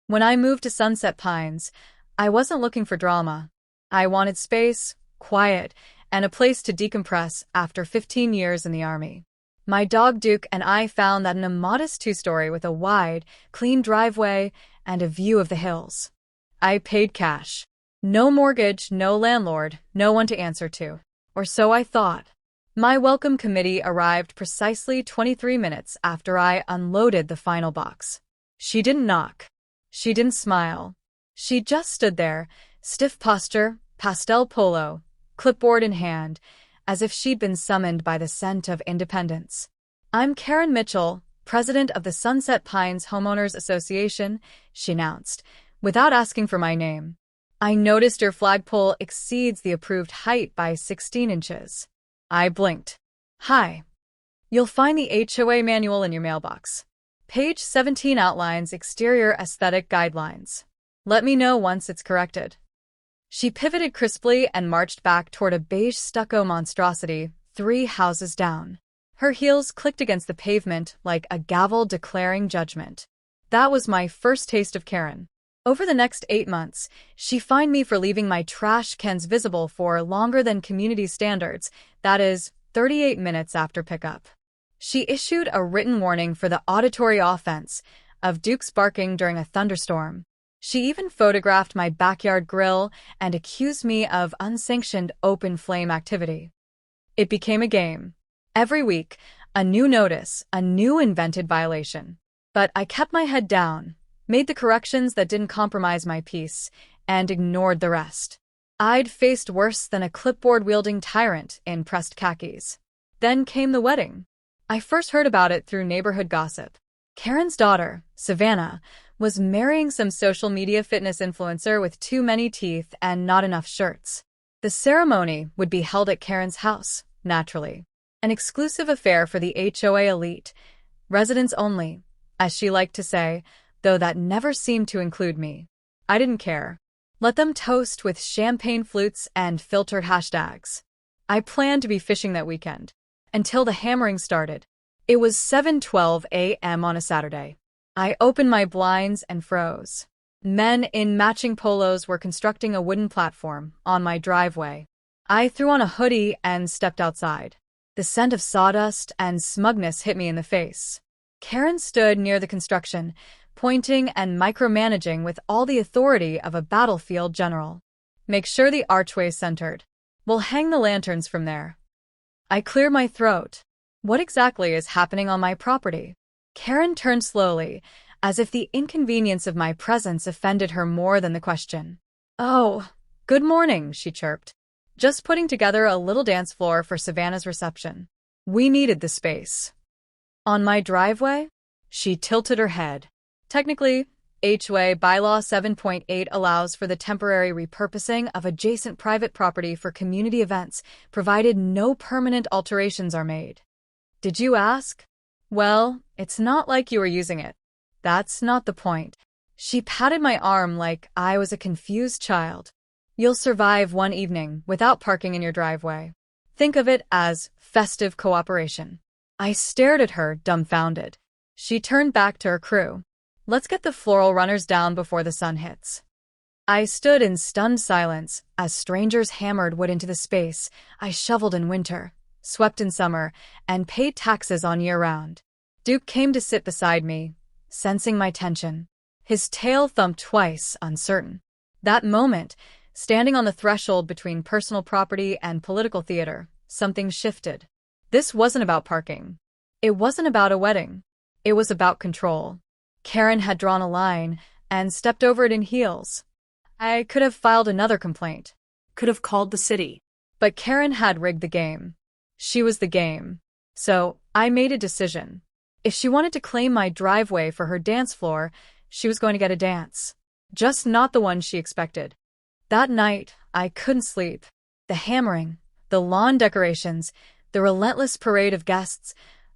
When I moved to Sunset Pines, I wasn't looking for drama. I wanted space, quiet, and a place to decompress after 15 years in the army. My dog Duke and I found that in a modest two-story with a wide, clean driveway and a view of the hills. I paid cash. No mortgage, no landlord, no one to answer to. Or so I thought. My welcome committee arrived precisely 23 minutes after I unloaded the final box. She didn't knock. She didn't smile. She just stood there, stiff posture, pastel polo, clipboard in hand, as if she'd been summoned by the scent of independence. "I'm Karen Mitchell, president of the Sunset Pines Homeowners Association," she announced, without asking for my name. "I noticed your flagpole exceeds the approved height by 16 inches. I blinked. "Hi. You'll find the HOA manual in your mailbox. Page 17 outlines exterior aesthetic guidelines. Let me know once it's corrected." She pivoted crisply and marched back toward a beige stucco monstrosity 3 houses down. Her heels clicked against the pavement like a gavel declaring judgment. That was my first taste of Karen. Over the next 8 months, she fined me for leaving my trash cans visible for longer than community standards, that is, 38 minutes after pickup. She issued a written warning for the auditory offense of Duke's barking during a thunderstorm. She even photographed my backyard grill and accused me of unsanctioned open flame activity. It became a game. Every week, a new notice, a new invented violation. But I kept my head down, made the corrections that didn't compromise my peace, and ignored the rest. I'd faced worse than a clipboard-wielding tyrant in pressed khakis. Then came the wedding. I first heard about it through neighborhood gossip. Karen's daughter, Savannah, was marrying some social media fitness influencer with too many teeth and not enough shirts. The ceremony would be held at Karen's house, naturally. An exclusive affair for the HOA elite, residents only, as she liked to say, though that never seemed to include me. I didn't care. Let them toast with champagne flutes and filtered hashtags. I planned to be fishing that weekend. Until the hammering started. It was 7:12 a.m. on a Saturday. I opened my blinds and froze. Men in matching polos were constructing a wooden platform on my driveway. I threw on a hoodie and stepped outside. The scent of sawdust and smugness hit me in the face. Karen stood near the construction, pointing and micromanaging with all the authority of a battlefield general. "Make sure the archway's centered. We'll hang the lanterns from there." I cleared my throat. What exactly is happening on my property? Karen turned slowly, as if the inconvenience of my presence offended her more than the question. "Oh, good morning," she chirped. "Just putting together a little dance floor for Savannah's reception. We needed the space." "On my driveway?" She tilted her head. "Technically, HOA Bylaw 7.8 allows for the temporary repurposing of adjacent private property for community events, provided no permanent alterations are made." "Did you ask?" "Well, it's not like you were using it. That's not the point." She patted my arm like I was a confused child. "You'll survive one evening without parking in your driveway. Think of it as festive cooperation." I stared at her, dumbfounded. She turned back to her crew. "Let's get the floral runners down before the sun hits." I stood in stunned silence as strangers hammered wood into the space I shoveled in winter, swept in summer, and paid taxes on year-round. Duke came to sit beside me, sensing my tension. His tail thumped twice, uncertain. That moment, standing on the threshold between personal property and political theater, something shifted. This wasn't about parking. It wasn't about a wedding. It was about control. Karen had drawn a line and stepped over it in heels. I could have filed another complaint. Could have called the city. But Karen had rigged the game. She was the game. So, I made a decision. If she wanted to claim my driveway for her dance floor, she was going to get a dance. Just not the one she expected. That night, I couldn't sleep. The hammering, the lawn decorations, the relentless parade of guests,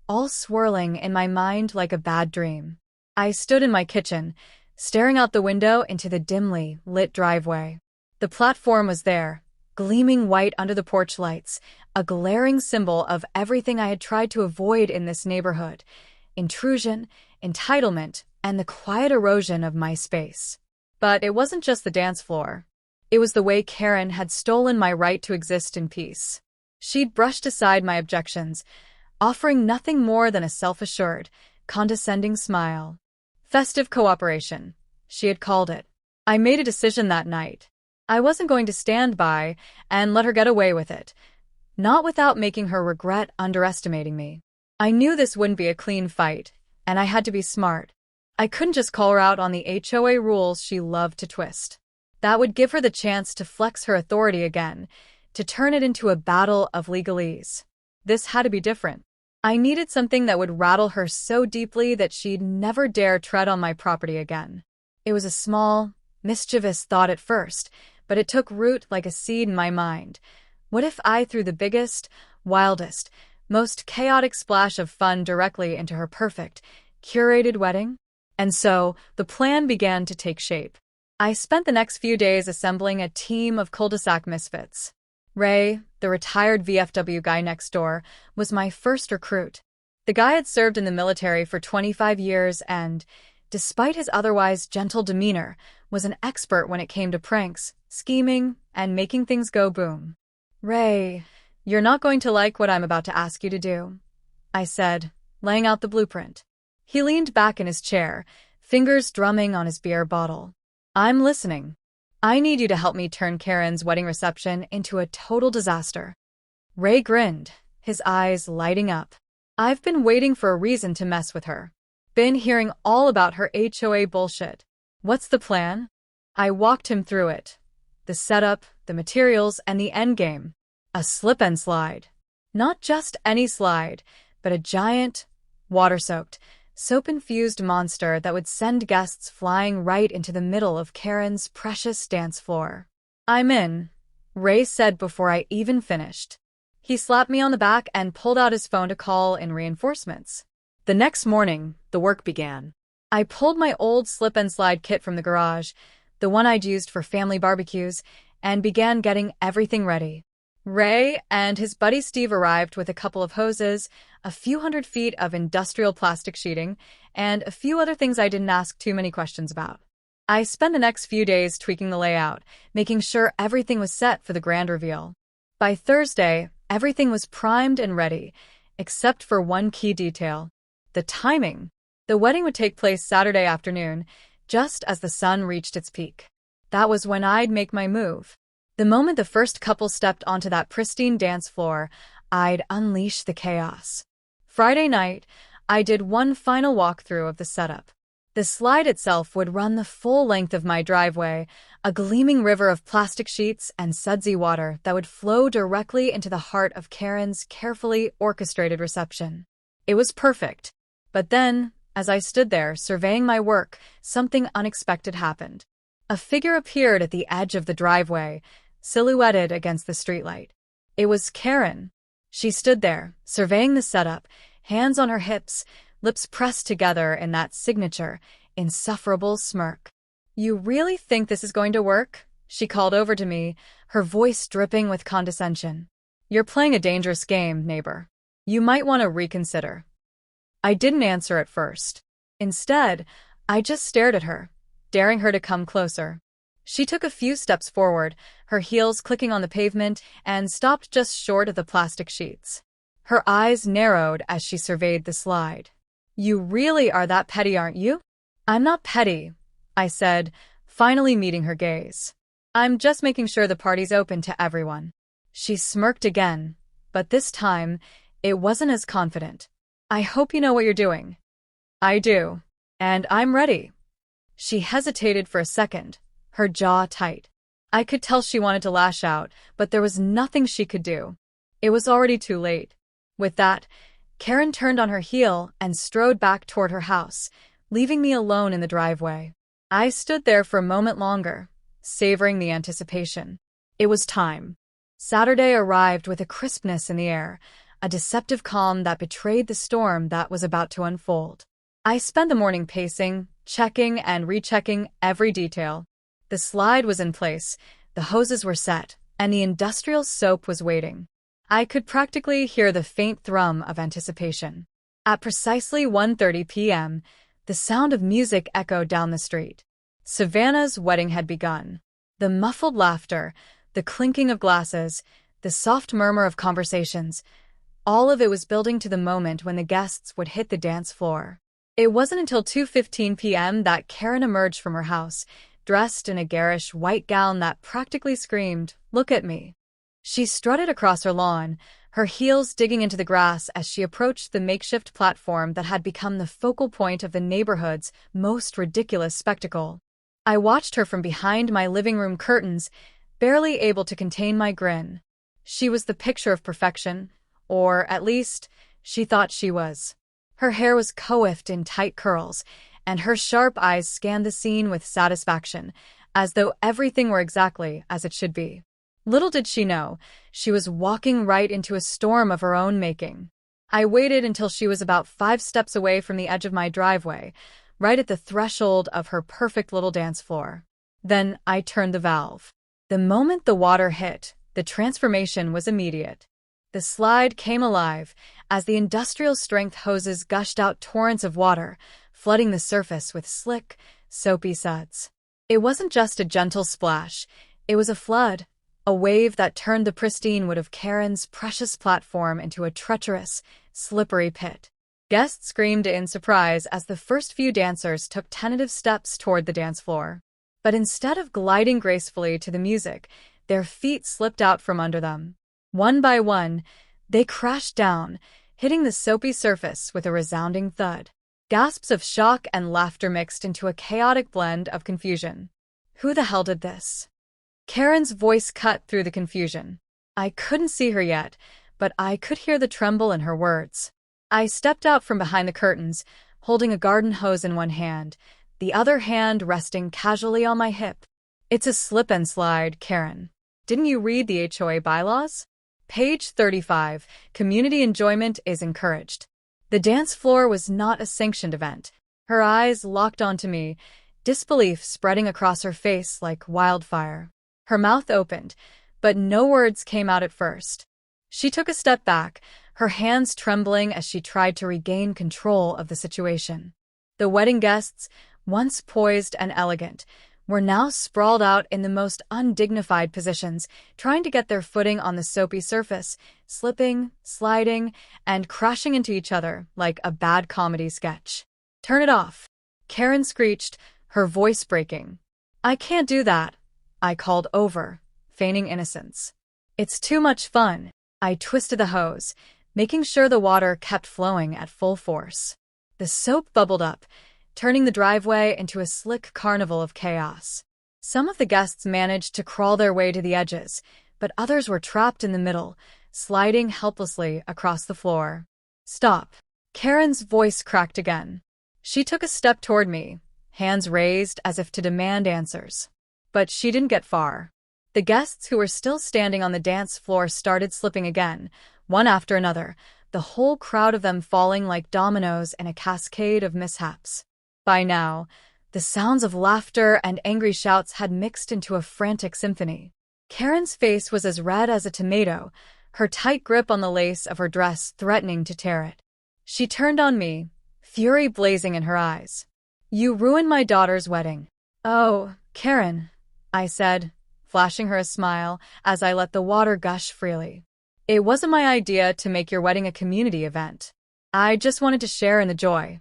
all swirling in my mind like a bad dream. I stood in my kitchen, staring out the window into the dimly lit driveway. The platform was there, gleaming white under the porch lights, a glaring symbol of everything I had tried to avoid in this neighborhood: intrusion, entitlement, and the quiet erosion of my space. But it wasn't just the dance floor. It was the way Karen had stolen my right to exist in peace. She'd brushed aside my objections, offering nothing more than a self-assured, condescending smile. Festive cooperation, she had called it. I made a decision that night. I wasn't going to stand by and let her get away with it, not without making her regret underestimating me. I knew this wouldn't be a clean fight, and I had to be smart. I couldn't just call her out on the HOA rules she loved to twist. That would give her the chance to flex her authority again, to turn it into a battle of legalese. This had to be different. I needed something that would rattle her so deeply that she'd never dare tread on my property again. It was a small, mischievous thought at first, but it took root like a seed in my mind. What if I threw the biggest, wildest, most chaotic splash of fun directly into her perfect, curated wedding? And so, the plan began to take shape. I spent the next few days assembling a team of cul-de-sac misfits. Ray, the retired VFW guy next door, was my first recruit. The guy had served in the military for 25 years and, despite his otherwise gentle demeanor, was an expert when it came to pranks, scheming, and making things go boom. "Ray, you're not going to like what I'm about to ask you to do," I said, laying out the blueprint. He leaned back in his chair, fingers drumming on his beer bottle. "I'm listening. I need you to help me turn Karen's wedding reception into a total disaster." Ray grinned, his eyes lighting up. "I've been waiting for a reason to mess with her. Been hearing all about her HOA bullshit. What's the plan?" I walked him through it. The setup, the materials, and the endgame. A slip and slide. Not just any slide, but a giant, water-soaked, soap-infused monster that would send guests flying right into the middle of Karen's precious dance floor. "I'm in," Ray said before I even finished. He slapped me on the back and pulled out his phone to call in reinforcements. The next morning, the work began. I pulled my old slip-and-slide kit from the garage, the one I'd used for family barbecues, and began getting everything ready. Ray and his buddy Steve arrived with a couple of hoses, a few hundred feet of industrial plastic sheeting, and a few other things I didn't ask too many questions about. I spent the next few days tweaking the layout, making sure everything was set for the grand reveal. By Thursday, everything was primed and ready, except for one key detail: the timing. The wedding would take place Saturday afternoon, just as the sun reached its peak. That was when I'd make my move. The moment the first couple stepped onto that pristine dance floor, I'd unleash the chaos. Friday night, I did one final walkthrough of the setup. The slide itself would run the full length of my driveway, a gleaming river of plastic sheets and sudsy water that would flow directly into the heart of Karen's carefully orchestrated reception. It was perfect. But then, as I stood there surveying my work, something unexpected happened. A figure appeared at the edge of the driveway, silhouetted against the streetlight. It was Karen. She stood there, surveying the setup, hands on her hips, lips pressed together in that signature, insufferable smirk. "You really think this is going to work?" she called over to me, her voice dripping with condescension. "You're playing a dangerous game, neighbor. You might want to reconsider." I didn't answer at first. Instead, I just stared at her, daring her to come closer. She took a few steps forward, her heels clicking on the pavement, and stopped just short of the plastic sheets. Her eyes narrowed as she surveyed the slide. "You really are that petty, aren't you?" "I'm not petty," I said, finally meeting her gaze. "I'm just making sure the party's open to everyone." She smirked again, but this time, it wasn't as confident. "I hope you know what you're doing." "I do. And I'm ready." She hesitated for a second, her jaw tight. I could tell she wanted to lash out, but there was nothing she could do. It was already too late. With that, Karen turned on her heel and strode back toward her house, leaving me alone in the driveway. I stood there for a moment longer, savoring the anticipation. It was time. Saturday arrived with a crispness in the air, a deceptive calm that betrayed the storm that was about to unfold. I spent the morning pacing, checking and rechecking every detail. The slide was in place, the hoses were set, and the industrial soap was waiting. I could practically hear the faint thrum of anticipation. At precisely 1:30 p.m., The sound of music echoed down the street. Savannah's wedding had begun. The muffled laughter, the clinking of glasses, the soft murmur of conversations, all of it was building to the moment when the guests would hit the dance floor. It wasn't until 2:15 p.m. that Karen emerged from her house, dressed in a garish white gown that practically screamed, "Look at me." She strutted across her lawn, her heels digging into the grass as she approached the makeshift platform that had become the focal point of the neighborhood's most ridiculous spectacle. I watched her from behind my living room curtains, barely able to contain my grin. She was the picture of perfection, or at least, she thought she was. Her hair was coiffed in tight curls, and her sharp eyes scanned the scene with satisfaction, as though everything were exactly as it should be. Little did she know, she was walking right into a storm of her own making. I waited until she was about 5 steps away from the edge of my driveway, right at the threshold of her perfect little dance floor. Then I turned the valve. The moment the water hit, the transformation was immediate. The slide came alive as the industrial-strength hoses gushed out torrents of water, flooding the surface with slick, soapy suds. It wasn't just a gentle splash, it was a flood, a wave that turned the pristine wood of Karen's precious platform into a treacherous, slippery pit. Guests screamed in surprise as the first few dancers took tentative steps toward the dance floor. But instead of gliding gracefully to the music, their feet slipped out from under them. One by one, they crashed down, hitting the soapy surface with a resounding thud. Gasps of shock and laughter mixed into a chaotic blend of confusion. Who the hell did this? Karen's voice cut through the confusion. I couldn't see her yet, but I could hear the tremble in her words. I stepped out from behind the curtains, holding a garden hose in one hand, the other hand resting casually on my hip. It's a slip and slide, Karen. Didn't you read the HOA bylaws? Page 35, community enjoyment is encouraged. The dance floor was not a sanctioned event. Her eyes locked onto me, disbelief spreading across her face like wildfire. Her mouth opened, but no words came out at first. She took a step back, her hands trembling as she tried to regain control of the situation. The wedding guests, once poised and elegant, were now sprawled out in the most undignified positions, trying to get their footing on the soapy surface, slipping, sliding, and crashing into each other like a bad comedy sketch. "Turn it off," Karen screeched, her voice breaking. "I can't do that," I called over, feigning innocence. "It's too much fun." I twisted the hose, making sure the water kept flowing at full force. The soap bubbled up, turning the driveway into a slick carnival of chaos. Some of the guests managed to crawl their way to the edges, but others were trapped in the middle, sliding helplessly across the floor. "Stop." Karen's voice cracked again. She took a step toward me, hands raised as if to demand answers. But she didn't get far. The guests who were still standing on the dance floor started slipping again, one after another, the whole crowd of them falling like dominoes in a cascade of mishaps. By now, the sounds of laughter and angry shouts had mixed into a frantic symphony. Karen's face was as red as a tomato, her tight grip on the lace of her dress threatening to tear it. She turned on me, fury blazing in her eyes. "You ruined my daughter's wedding." "Oh, Karen," I said, flashing her a smile as I let the water gush freely. "It wasn't my idea to make your wedding a community event. I just wanted to share in the joy."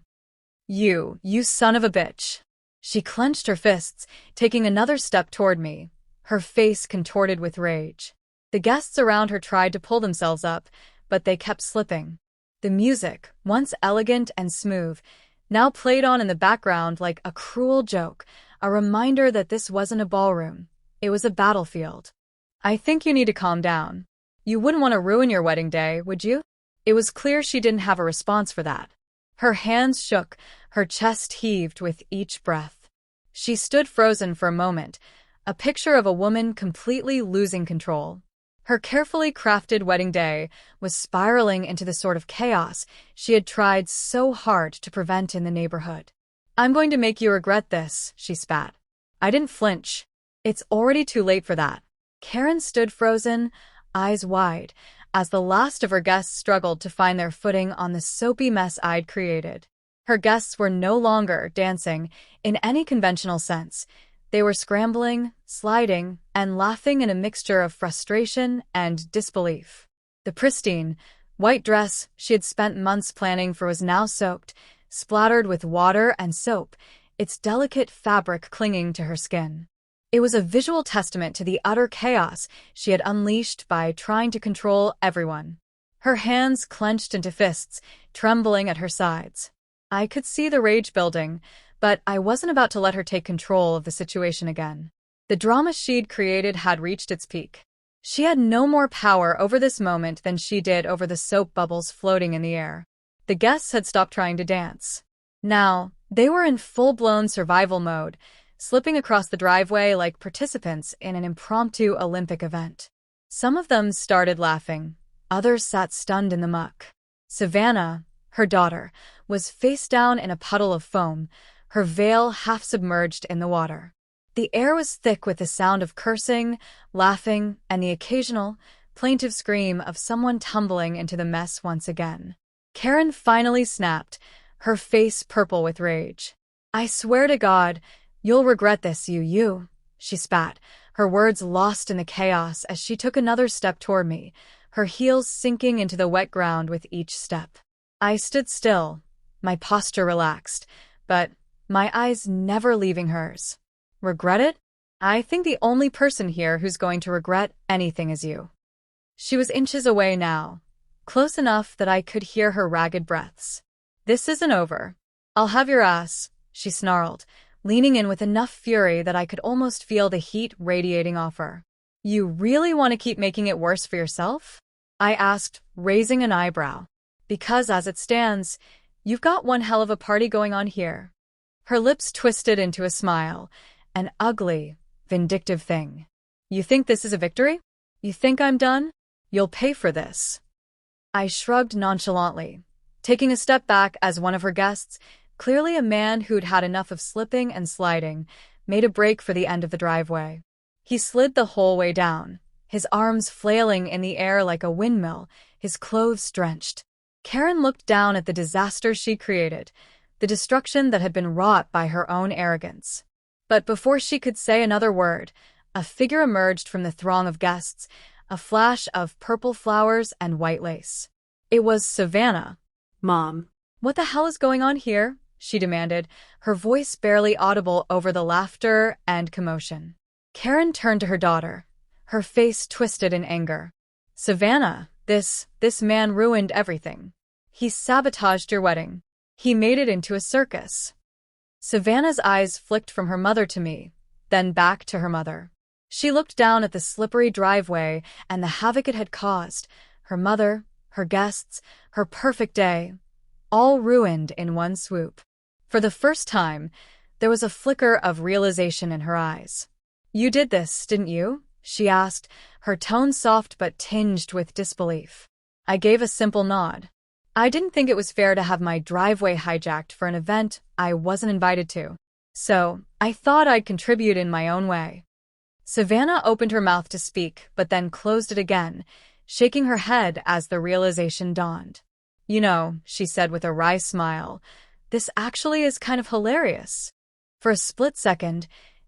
You son of a bitch." She clenched her fists, taking another step toward me, her face contorted with rage. The guests around her tried to pull themselves up, but they kept slipping. The music, once elegant and smooth, now played on in the background like a cruel joke, a reminder that this wasn't a ballroom. It was a battlefield. "I think you need to calm down. You wouldn't want to ruin your wedding day, would you?" It was clear she didn't have a response for that. Her hands shook, her chest heaved with each breath. She stood frozen for a moment, a picture of a woman completely losing control. Her carefully crafted wedding day was spiraling into the sort of chaos she had tried so hard to prevent in the neighborhood. "I'm going to make you regret this," she spat. I didn't flinch. "It's already too late for that." Karen stood frozen, eyes wide, as the last of her guests struggled to find their footing on the soapy mess I'd created. Her guests were no longer dancing in any conventional sense. They were scrambling, sliding, and laughing in a mixture of frustration and disbelief. The pristine, white dress she had spent months planning for was now soaked, splattered with water and soap, its delicate fabric clinging to her skin. It was a visual testament to the utter chaos she had unleashed by trying to control everyone. Her hands clenched into fists, trembling at her sides. I could see the rage building, but I wasn't about to let her take control of the situation again. The drama she'd created had reached its peak. She had no more power over this moment than she did over the soap bubbles floating in the air. The guests had stopped trying to dance. Now, they were in full-blown survival mode, slipping across the driveway like participants in an impromptu Olympic event. Some of them started laughing. Others sat stunned in the muck. Savannah, her daughter, was face down in a puddle of foam, her veil half submerged in the water. The air was thick with the sound of cursing, laughing, and the occasional, plaintive scream of someone tumbling into the mess once again. Karen finally snapped, her face purple with rage. "I swear to God, you'll regret this, you," she spat, her words lost in the chaos as she took another step toward me, her heels sinking into the wet ground with each step. I stood still, my posture relaxed, but my eyes never leaving hers. Regret it? I think the only person here who's going to regret anything is you. She was inches away now, close enough that I could hear her ragged breaths. "This isn't over. I'll have your ass," she snarled, leaning in with enough fury that I could almost feel the heat radiating off her. "You really want to keep making it worse for yourself?" I asked, raising an eyebrow. "Because as it stands, you've got one hell of a party going on here." Her lips twisted into a smile, an ugly, vindictive thing. "You think this is a victory? You think I'm done? You'll pay for this." I shrugged nonchalantly, taking a step back as one of her guests, clearly a man who'd had enough of slipping and sliding, made a break for the end of the driveway. He slid the whole way down, his arms flailing in the air like a windmill, his clothes drenched. Karen looked down at the disaster she created, the destruction that had been wrought by her own arrogance. But before she could say another word, a figure emerged from the throng of guests, a flash of purple flowers and white lace. It was Savannah. "Mom." "What the hell is going on here?" she demanded, her voice barely audible over the laughter and commotion. Karen turned to her daughter, her face twisted in anger. "Savannah, this man ruined everything. He sabotaged your wedding. He made it into a circus." Savannah's eyes flicked from her mother to me, then back to her mother. She looked down at the slippery driveway and the havoc it had caused, her mother, her guests, her perfect day, all ruined in one swoop. For the first time, there was a flicker of realization in her eyes. "You did this, didn't you?" she asked, her tone soft but tinged with disbelief. I gave a simple nod. I didn't think it was fair to have my driveway hijacked for an event I wasn't invited to. So, I thought I'd contribute in my own way. Savannah opened her mouth to speak, but then closed it again, shaking her head as the realization dawned. "You know," she said with a wry smile, "this actually is kind of hilarious." For a split second,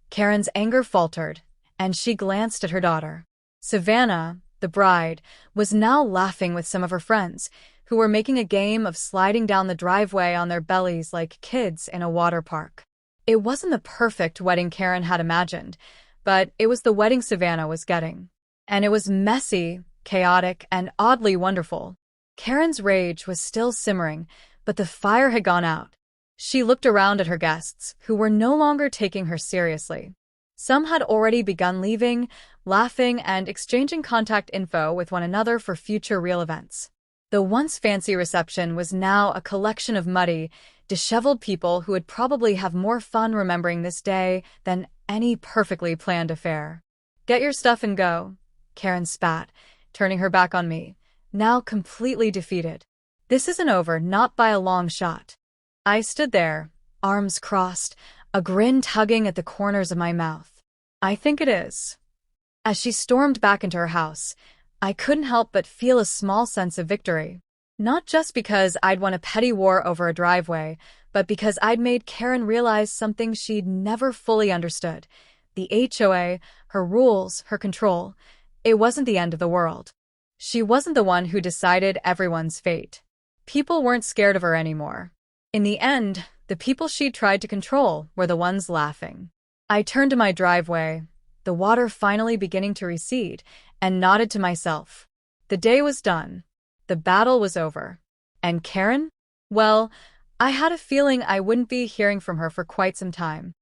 Karen's anger faltered, and she glanced at her daughter. Savannah, the bride, was now laughing with some of her friends, who were making a game of sliding down the driveway on their bellies like kids in a water park. It wasn't the perfect wedding Karen had imagined, but it was the wedding Savannah was getting. And it was messy, chaotic, and oddly wonderful. Karen's rage was still simmering, but the fire had gone out. She looked around at her guests, who were no longer taking her seriously. Some had already begun leaving, laughing, and exchanging contact info with one another for future real events. The once fancy reception was now a collection of muddy, disheveled people who would probably have more fun remembering this day than any perfectly planned affair. "Get your stuff and go," Karen spat, turning her back on me, now completely defeated. "This isn't over, not by a long shot." I stood there, arms crossed, a grin tugging at the corners of my mouth. "I think it is." As she stormed back into her house, I couldn't help but feel a small sense of victory. Not just because I'd won a petty war over a driveway, but because I'd made Karen realize something she'd never fully understood. The HOA, her rules, her control. It wasn't the end of the world. She wasn't the one who decided everyone's fate. People weren't scared of her anymore. In the end, the people she'd tried to control were the ones laughing. I turned to my driveway, the water finally beginning to recede, and nodded to myself. The day was done. The battle was over. And Karen? Well, I had a feeling I wouldn't be hearing from her for quite some time.